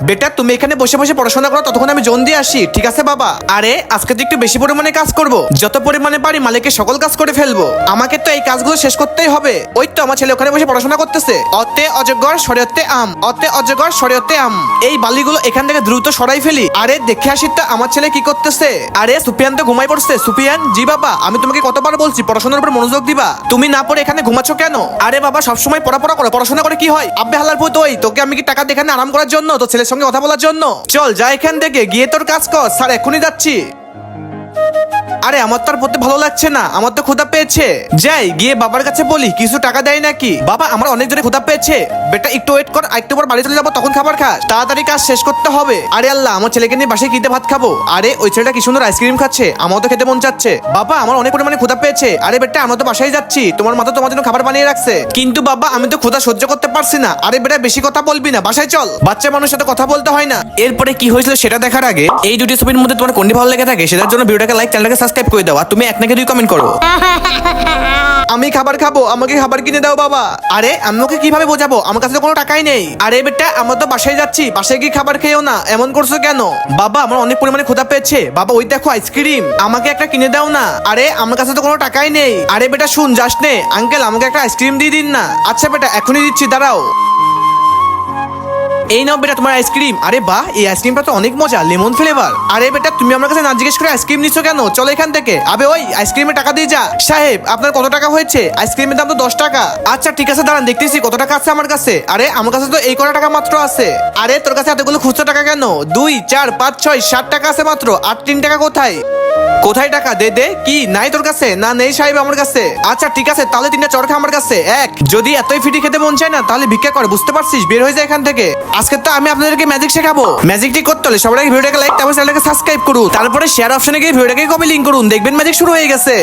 বেটা তুমি এখানে বসে বসে পড়াশোনা করো, ততক্ষণ আমি জোন দিয়ে আসি, ঠিক আছে বাবা? আরে আজকে তো একটু বেশি পরিমাণে কাজ করব, যত পরিমাণে পারি মালিকের সকল কাজ করে ফেলবো। আমাকে তো এই কাজগুলো শেষ করতেই হবে। ওই তো আমার ছেলে ওখানে বসে পড়াশোনা করতেছে। অতে অজগর শরীয়তে আম, অতে অজগর শরীয়তে আম। এই বালিগুলো এখান থেকে দ্রুত সরাই ফেলি। আরে দেখে আসি তো আমার ছেলে কি করতেছে। আরে সুফিয়ান তো ঘুমাই পড়ছে। সুফিয়ান, জি বাবা, আমি তোমাকে কতবার বলছি পড়াশোনার উপর মনোযোগ দিবা, তুমি না পড়ে এখানে ঘুমাচ্ছ কেন? আরে বাবা সবসময় পড়া করো, পড়াশোনা করে কি হয়? আব্বে হালার পুত, ওই তোকে আমি কি টাকা দিয়ে এখানে আরাম করার জন্য, তো ছেলের সঙ্গে কথা বলার জন্য? চল যা এখান থেকে, গিয়ে তোর কাজ কর। স্যার এখনই যাচ্ছি। আরে আমার তো আর পড়তে ভালো লাগছে না, আমার তো ক্ষুধা পেয়েছে। যাই গিয়ে বাবার কাছে বলি কিছু টাকা দেয় নাকি। বাবা আমার অনেক জোরে ক্ষুধা পেয়েছে। বেটা একটু ওয়েট কর, একটু পর বাড়ি চলে যাবো, তখন খাবার খাস। তাড়াতাড়ি কাজ শেষ করতে হবে। আরে আল্লাহ, আমার ছেলেকে নিয়ে বাসায় কিতে ভাত খাবো। আরে ওই ছেলেটা কি সুন্দর আইসক্রিম খাচ্ছে, আমারও তো খেতে মন চাচ্ছে। বাবা আমার অনেক পরিমাণে ক্ষুধা পেয়েছে। আরে বেটা আমরা তো বাসায় যাচ্ছি, তোমার মা তো তোমার জন্য খাবার বানিয়ে রাখছে। কিন্তু বাবা আমি তো ক্ষুধা সহ্য করতে পারছি না। আরে বেটা বেশি কথা বলবি না, বাসায় চল। বাচ্চা মানুষের সাথে কথা বলতে হয় না। এরপরে কি হয়েছিল সেটা দেখার আগে এই দুটি ছবির মধ্যে তোমার কোনটি ভালো লেগে থাকে সেটার জন্য ভিডিওটাকে লাইক, চ্যানেলটাকে সাবস্ক্রাইব করে দাও। আর তুমি এক নাকি দুই কমেন্ট করো। আমি খাবার খাবো, আমাকে খাবার কিনে দাও বাবা। আরে আমি ওকে কিভাবে বোঝাবো, আমার কাছে তো কোনো টাকাই নেই। আরে বেটা আমরা তো বাসায় যাচ্ছি, বাসায় গিয়ে খাবার খেয়েও না, এমন করছো কেন? বাবা আমার অনেক পরিমাণে ক্ষুধা পেয়েছে। বাবা ওই দেখো আইসক্রিম, আমাকে একটা কিনে দাও না। আরে আমার কাছে তো কোনো টাকাই নেই। আরে বেটা শুন যাস নে, আঙ্কেল আমাকে একটা আইসক্রিম দিয়ে দিন না। আচ্ছা বেটা এখনই দিচ্ছি, দাঁড়াও। এই নাও বেটা তোমার আইসক্রিম। আরে বাহ, এই আইসক্রিমটা তো অনেক মজা, লেমন ফ্লেভার। আরে বেটা তুমি আমার কাছে না জিজ্ঞেস করে আইসক্রিম নিচ্ছ কেন? চলো এখান থেকে। আবে ওই আইসক্রিমের টাকা দিয়ে যা। সাহেব আপনার কত টাকা হয়েছে? আইসক্রিমের দাম তো 10 টাকা। আচ্ছা ঠিক আছে দাঁড়ান, দেখতেছি কত টাকা আছে আমার কাছে। আরে আমার কাছে তো এই কটা টাকা মাত্র আছে। আরে তোর কাছে এতগুলো খুচরো টাকা কেন? 2, 4, 5, 6, 7 টাকা আছে মাত্র। আর 3 টাকা কোথায়? কোথায় টাকা? দে দে। কি নাই তোর কাছে? না নেই সাহেব আমার কাছে। আচ্ছা ঠিক আছে তাহলে 3টা চড় খা আমার কাছে। এক, যদি এতই ফিটি খেতে মন চায় না তাহলে ভিক্ষা করে, বুঝতে পারছিস? বের হয়ে যায় এখান থেকে। আজকে তো আমি আপনাদেরকে ম্যাজিক শেখাবো। ম্যাজিকটি করতে হলে সবার আগে ভিডিওটাকে লাইক, তারপর চ্যানেলটাকে সাবস্ক্রাইব করুন, তারপরে শেয়ার অপশনে গিয়ে ভিডিওটাকে কপি লিংক করুন, দেখবেন ম্যাজিক শুরু হয়ে গেছে।